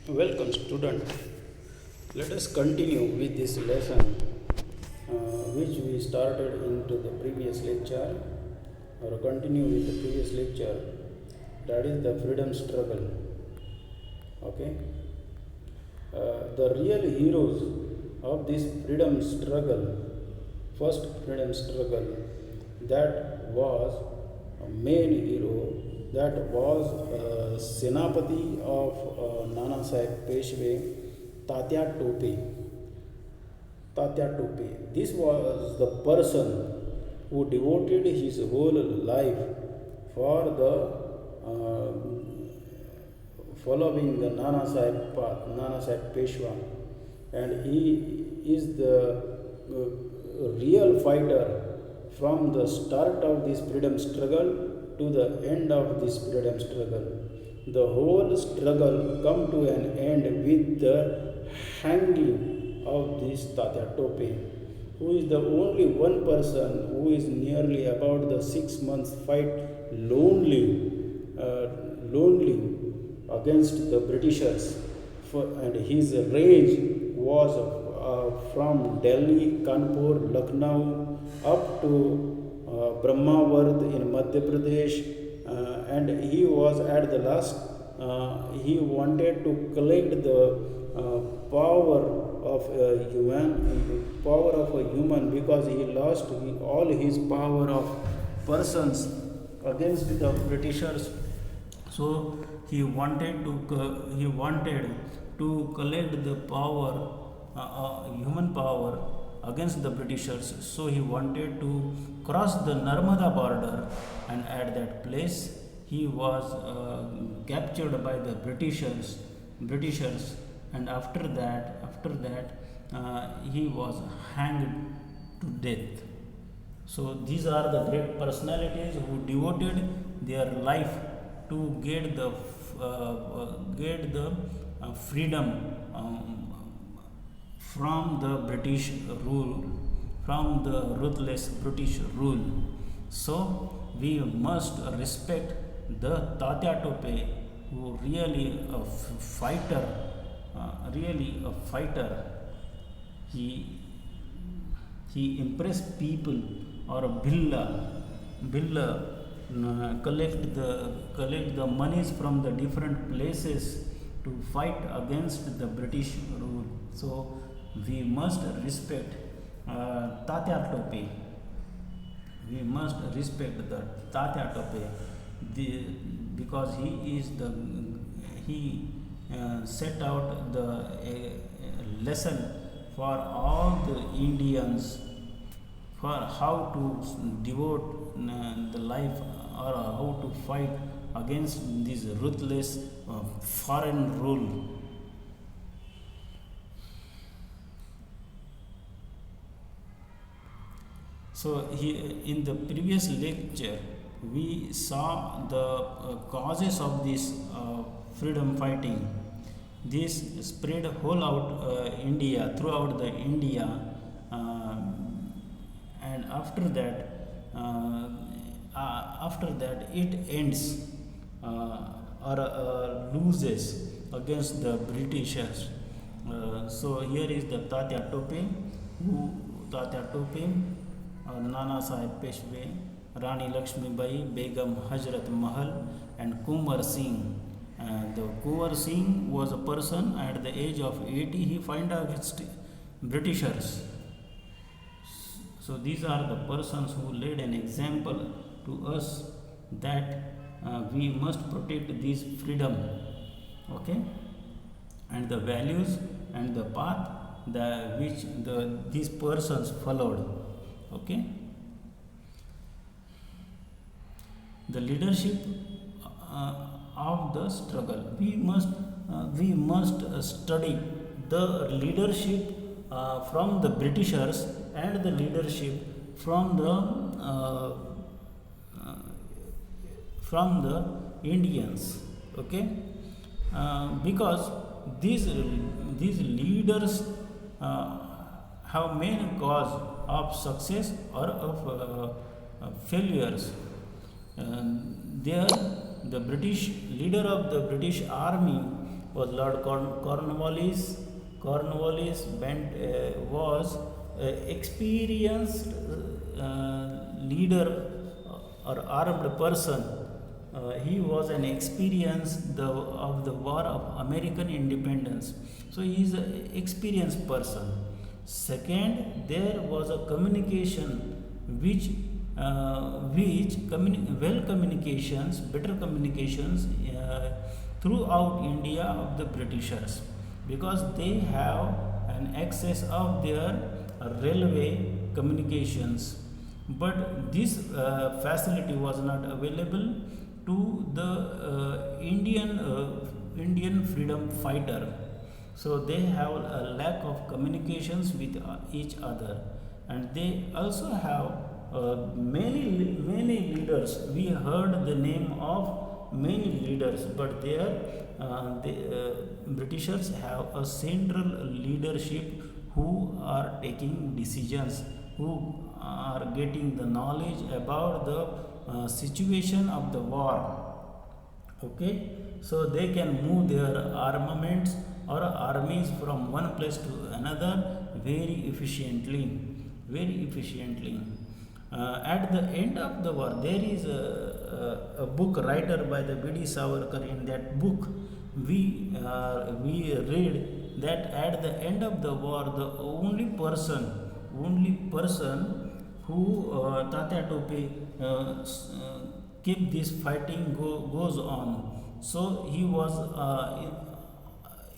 Welcome, student. Let us continue with this lesson which we started into the previous lecture, or continue with the previous lecture, that is the freedom struggle. Okay, the real heroes of this freedom struggle, first freedom struggle, that was a main hero, that was Senapati of Nana Sahib Peshwe, Tatya Tope. Tatya Tope. This was the person who devoted his whole life for the following the Nana Sahib path, Nana Sahib Peshwa, and he is the real fighter from the start of this freedom struggle to the end of this freedom struggle. The whole struggle come to an end with the hanging of this Tatya Tope, who is the only one person who is nearly about the 6 months fight lonely against the Britishers, and his range was from Delhi, Kanpur, Lucknow up to Brahmaward in Madhya Pradesh, and he was at the last. He wanted to collect the power of a human, because he lost all his power of persons against the Britishers. So he wanted to collect the power, human power against the Britishers. So he wanted to cross the Narmada border, and at that place he was captured by the Britishers, and after that he was hanged to death. So these are the great personalities who devoted their life to get the freedom from the British rule, from the ruthless British rule. So we must respect the Tatya Tope, who really a fighter, He impressed people, or Billa collect the monies from the different places to fight against the British rule. So we must respect Tatya Tope. We must respect the Tatya Tope, because he set out the lesson for all the Indians, for how to devote the life, or how to fight against this ruthless foreign rule. So in the previous lecture we saw the causes of this freedom fighting. This spread whole out India, throughout the India, and after that it ends or loses against the Britishers. So here is the Tatya Tope, Nana Sahib Peshwe, Rani Lakshmi Bai, Begum Hazrat Mahal, and Kumar Singh. The Kumar Singh was a person at the age of 80, he fought against Britishers. So these are the persons who laid an example to us that we must protect this freedom, okay, and the values and the path which these persons followed, okay. The leadership of the struggle, we must study the leadership from the Britishers and the leadership from the Indians, okay, because these leaders have main cause of success or of failures. There, the British leader of the British army was Lord Cornwallis. Cornwallis was experienced leader or armed person. He was an experienced of the war of American independence. So he is an experienced person. Second, there was a communication which communications, better communications throughout India of the Britishers, because they have an access of their railway communications, but this facility was not available to the Indian freedom fighter. So they have a lack of communications with each other, and they also have many leaders. We heard the name of many leaders, but the Britishers have a central leadership who are taking decisions, who are getting the knowledge about the situation of the war. Okay, so they can move their armaments or armies from one place to another very efficiently. At the end of the war, there is a book writer by the B.D. Savarkar. In that book, we read that at the end of the war, the only person who Tatya Tope keep this fighting goes on. So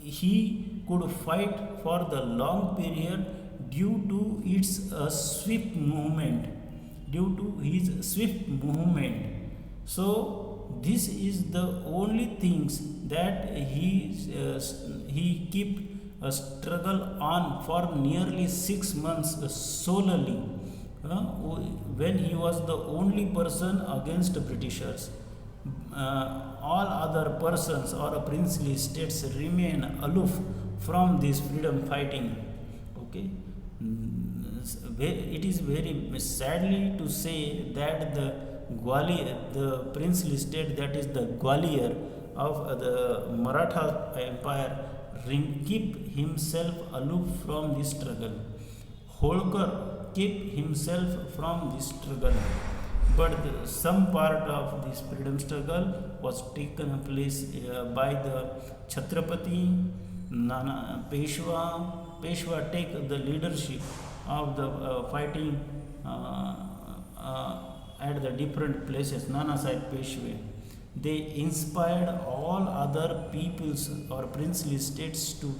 he could fight for the long period due to its swift movement, So this is the only things that he kept a struggle on for nearly 6 months solely, when he was the only person against the Britishers. All other persons or princely states remain aloof from this freedom fighting. Okay, it is very sadly to say that the princely state, that is the Gwalior of the Maratha Empire, keep himself aloof from this struggle. Holkar kept himself from this struggle, but some part of this freedom struggle was taken place by the Chhatrapati Nana Peshwa. Peshwa take the leadership of the fighting at the different places. Nana Sahib Peshwa. They inspired all other peoples or princely states to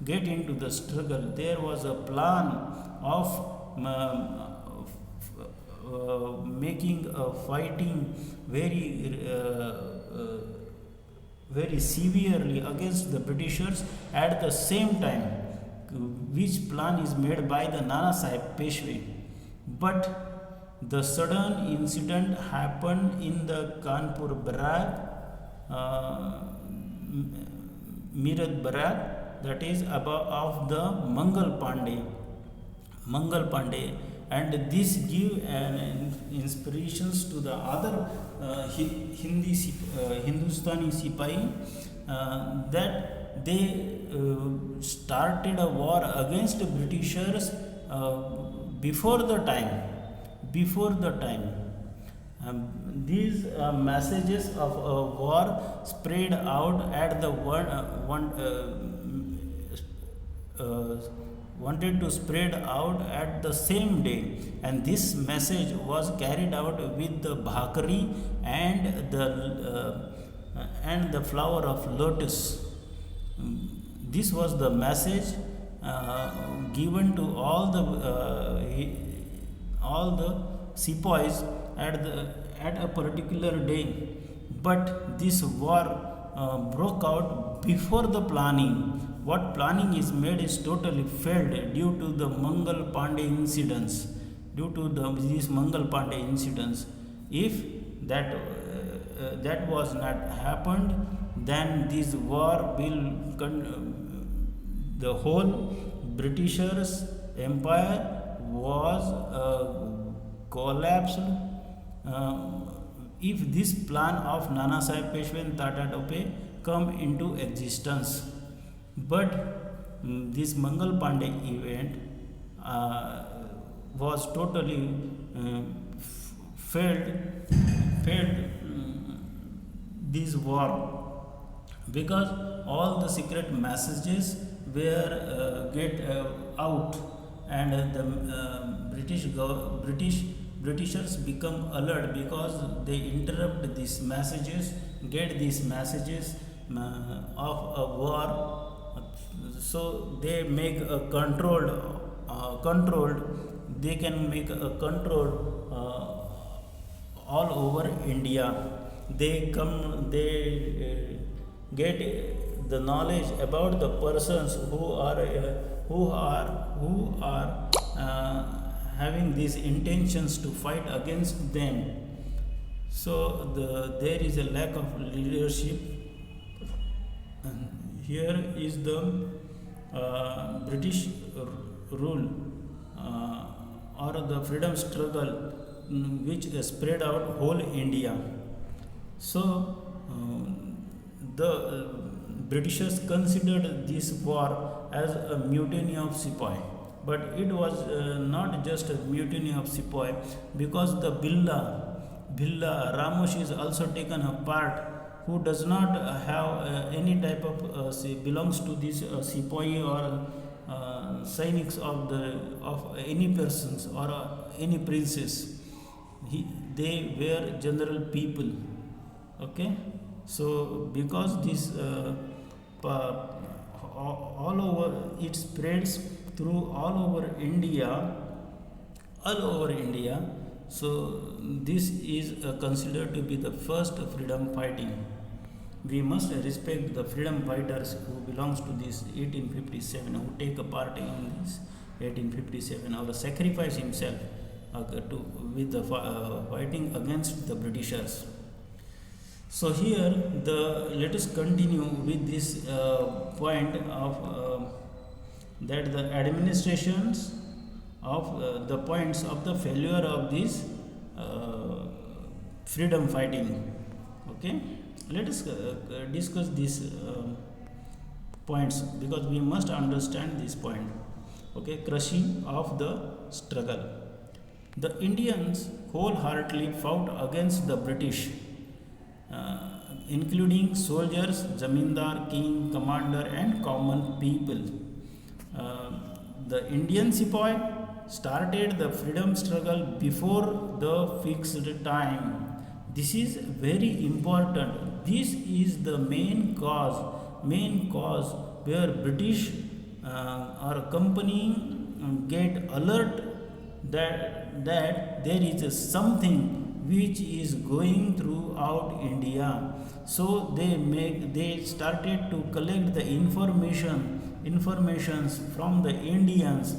get into the struggle. There was a plan of making a fighting very severely against the Britishers at the same time, which plan is made by the Nana Sahib Peshwa. But the sudden incident happened in the Kanpur Barrage, Mirad Barrage, that is of the Mangal Pandey, and this give an inspirations to the other Hindustani Sipahi, that they started a war against the Britishers before the time. These messages of war spread out at the wanted to spread out at the same day, and this message was carried out with the bhakri and the flower of lotus. This was the message given to all the sepoys at a particular day. But this war broke out before the planning. What planning is made is totally failed due to the Mangal Pandey incidents. These Mangal Pandey incidents, if that was not happened, then this war will the whole Britishers empire was collapsed. If this plan of Nana Sahib Peshwa and Tata Tope come into existence. But this Mangal Pandey event uh, was totally uh, failed, failed this war, because all the secret messages were get out, and the Britishers become alert because they interrupt these messages, get these messages of a war. So they make a controlled, they can make a controlled all over India. They come, they get the knowledge about the persons who are having these intentions to fight against them. So there is a lack of leadership. And here is the British rule or the freedom struggle, which spread out whole India. So the Britishers considered this war as a mutiny of Sepoy, but it was not just a mutiny of Sepoy, because the Billa Ramosh is also taken a part, who does not have any type of belongs to this Sepoy or Sainiks of any persons or any princes. They were general people. Okay, so because this all over, it spreads through all over India. So this is considered to be the first freedom fighting. We must respect the freedom fighters who belongs to this 1857, who take a part in this 1857, or sacrifice himself with the fighting against the Britishers. So here let us continue with this point of that the administrations of the points of the failure of this freedom fighting. Okay, let us discuss these points, because we must understand this point. Okay, crushing of the struggle. The Indians wholeheartedly fought against the British, including soldiers, zamindar, king, commander, and common people. The Indian Sepoy started the freedom struggle before the fixed time. This is very important. This is the main cause where British or company get alert that there is something which is going throughout India. So they started to collect the informations from the Indians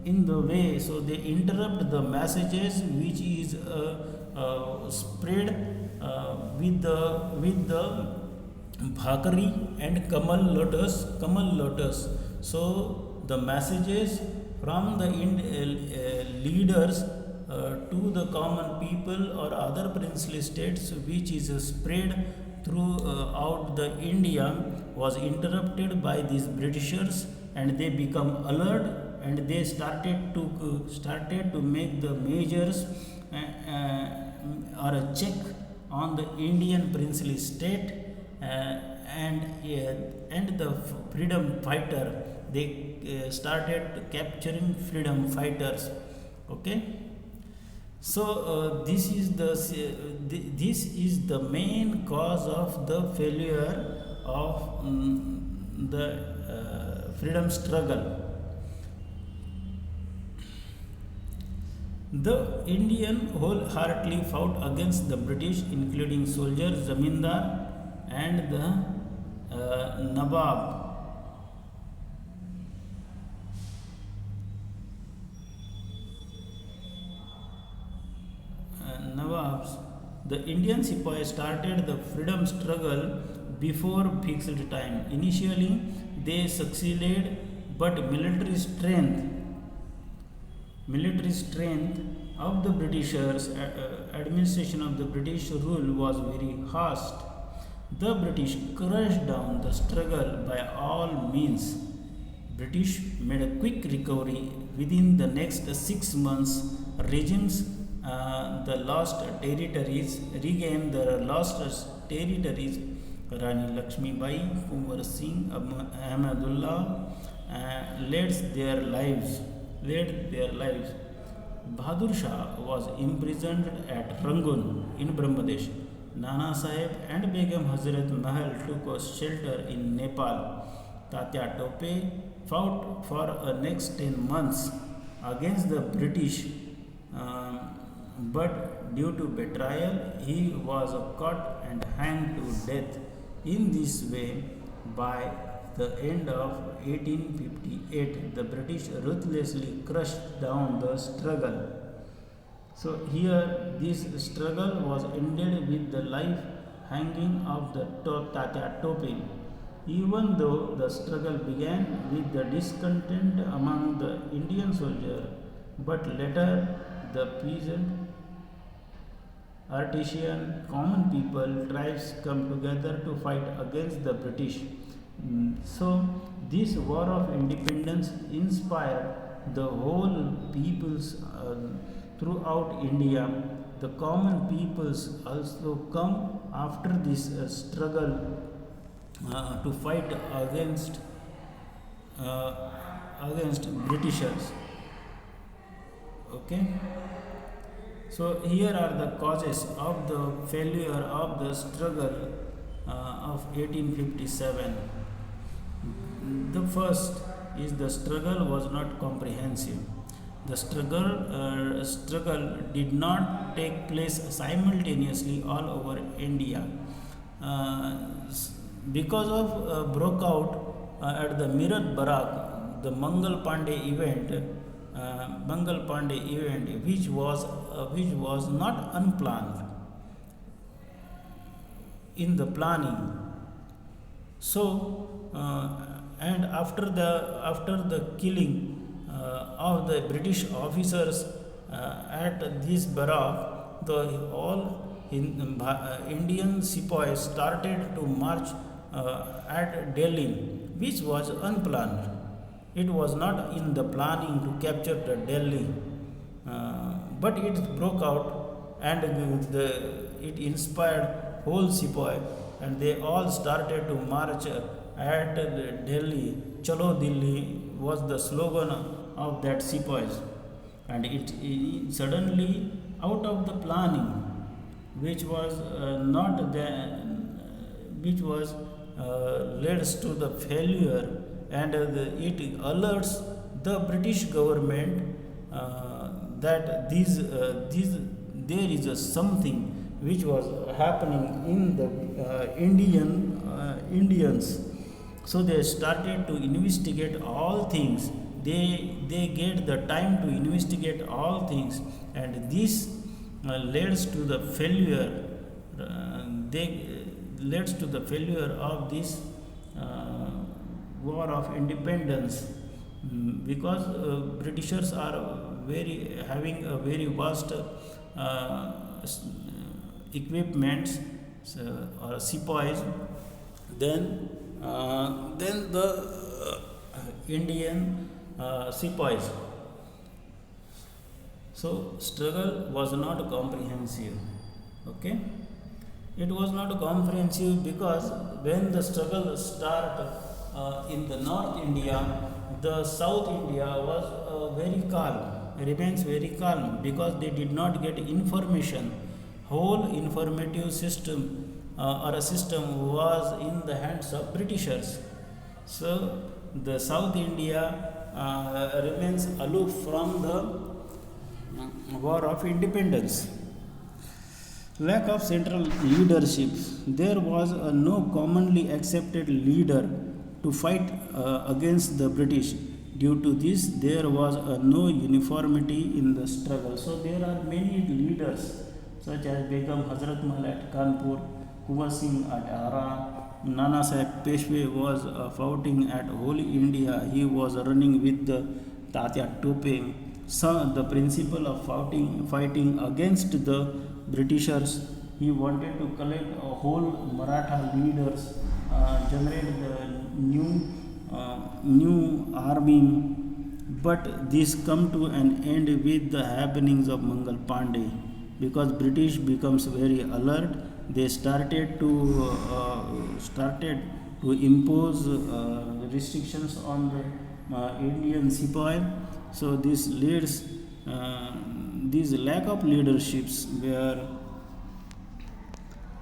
in the way. So they interrupt the messages which is spread with the bhakri and kamal lotus. So the messages from the leaders to the common people or other princely states, which is spread throughout the India, was interrupted by these Britishers, and they become alert, and they started to make the measures or a check on the Indian princely state, and the freedom fighter. They started capturing freedom fighters. Okay, so this is the main cause of the failure of the freedom struggle. The Indian wholeheartedly fought against the British, including soldiers, zamindar, and the Nawab. Nawabs. The Indian Sepoy started the freedom struggle before fixed time. Initially, they succeeded, but military strength of the Britishers, administration of the British rule was very vast. The British crushed down the struggle by all means. British made a quick recovery within the next 6 months. Regimes the lost territories, regained the lost territories. Rani Lakshmi Bai, Kunwar Singh, Ahmedullah led their lives. Bahadur Shah was imprisoned at Rangoon in Brahmadesh. Nana Sahib and Begum Hazrat Mahal took a shelter in Nepal. Tatya Tope fought for the next 10 months against the British, but due to betrayal, he was caught and hanged to death. In this way, by the end of 1858, the British ruthlessly crushed down the struggle. So here this struggle was ended with the life hanging of the Tatya Tope. Even though the struggle began with the discontent among the Indian soldiers, but later the peasant, artisan, common people, tribes come together to fight against the British. So this war of independence inspired the whole peoples throughout India. The common peoples also come after this struggle to fight against Britishers. Okay. So here are the causes of the failure of the struggle of 1857. The first is the struggle was not comprehensive. The struggle did not take place simultaneously all over India. Because of broke out at the Meerut Barak, the Mangal Pandey event, which was not unplanned in the planning. So and after the killing of the British officers at this Barak, the all Indian sepoys started to march at Delhi, which was unplanned. It was not in the planning to capture the Delhi, but it broke out and it inspired whole sepoy, and they all started to march at Delhi. Chalo Delhi was the slogan of that sepoys, and it suddenly out of the planning, which was not there, which was leads to the failure, and it alerts the British government that there is something which was happening in the Indians. So they started to investigate all things. They get the time to investigate all things, and this leads to the failure. Leads to the failure of this war of independence, because Britishers are having a very vast equipments or sepoys. Then the Indian sepoys. So struggle was not comprehensive. Okay, it was not comprehensive because when the struggle started in the North India, the South India was very calm, remains very calm, because they did not get information. Whole informative system or a system was in the hands of Britishers. So the South India remains aloof from the war of independence. Lack of central leadership. There was no commonly accepted leader to fight against the British. Due to this, there was no uniformity in the struggle. So there are many leaders such as Begum Hazrat Mahal at Kanpur, Kunwar Singh at Ara, Nana Sahib Peshwe was fighting at Holy India. He was running with the Tatya Tope. So the principle of fighting against the Britishers he wanted to collect a whole Maratha leaders, generate the new army, but this come to an end with the happenings of Mangal Pandey, because British becomes very alert. They started to impose restrictions on the Indian sepoy. So this leads these lack of leaderships were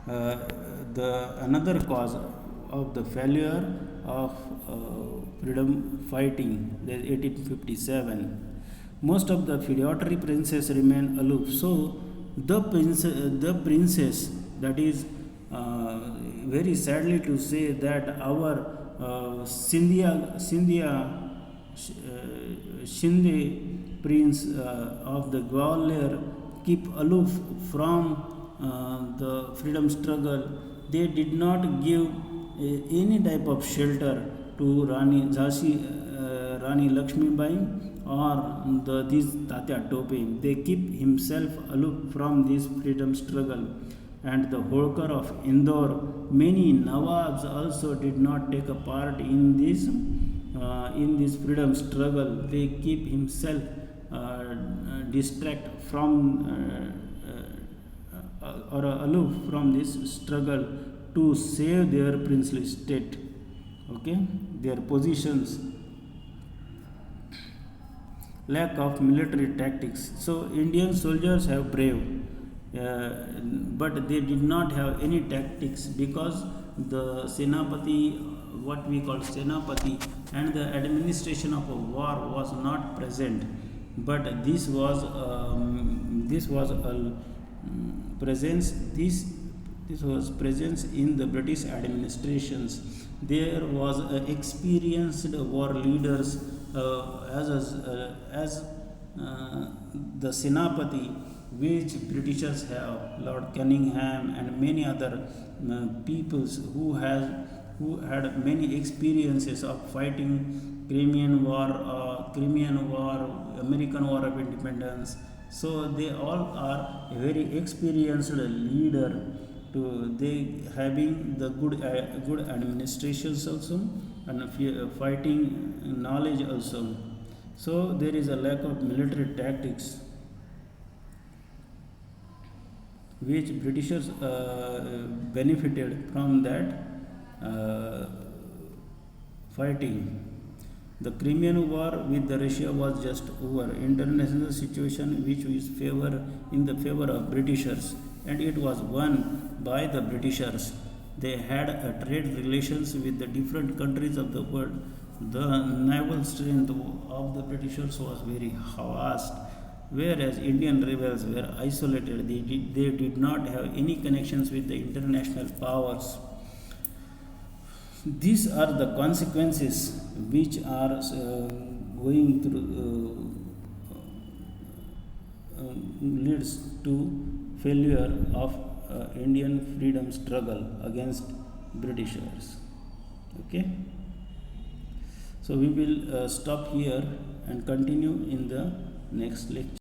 the another cause of the failure of freedom fighting, 1857. Most of the feudatory princes remained aloof. So the princess, that is very sadly to say that our Shinde prince of the Gwalior keep aloof from the freedom struggle. They did not give any type of shelter to Rani Lakshmi Bai or these Tatya Tope. They keep himself aloof from this freedom struggle. And the Holkar of Indore, many Nawabs also did not take a part in this freedom struggle. They keep himself distract from or aloof from this struggle to save their princely state, their positions. Lack of military tactics. So Indian soldiers have brave, but they did not have any tactics, because the Senapati, what we call Senapati, and the administration of a war was not present. But this was a presence. This was presence in the British administrations. There was experienced war leaders as the Senapati, which Britishers have, Lord Cunningham and many other peoples who had many experiences of fighting Crimean War, American War of Independence. So they all are a very experienced leader. They having the good administrations also, and fighting knowledge also. So there is a lack of military tactics, which Britishers benefited from that fighting. The Crimean War with the Russia was just over. International situation which is in the favor of Britishers, and it was won by the Britishers. They had a trade relations with the different countries of the world. The naval strength of the Britishers was very vast, whereas Indian rebels were isolated. They did not have any connections with the international powers. These are the consequences which are going through leads to failure of Indian freedom struggle against Britishers. So we will stop here and continue in the next lecture.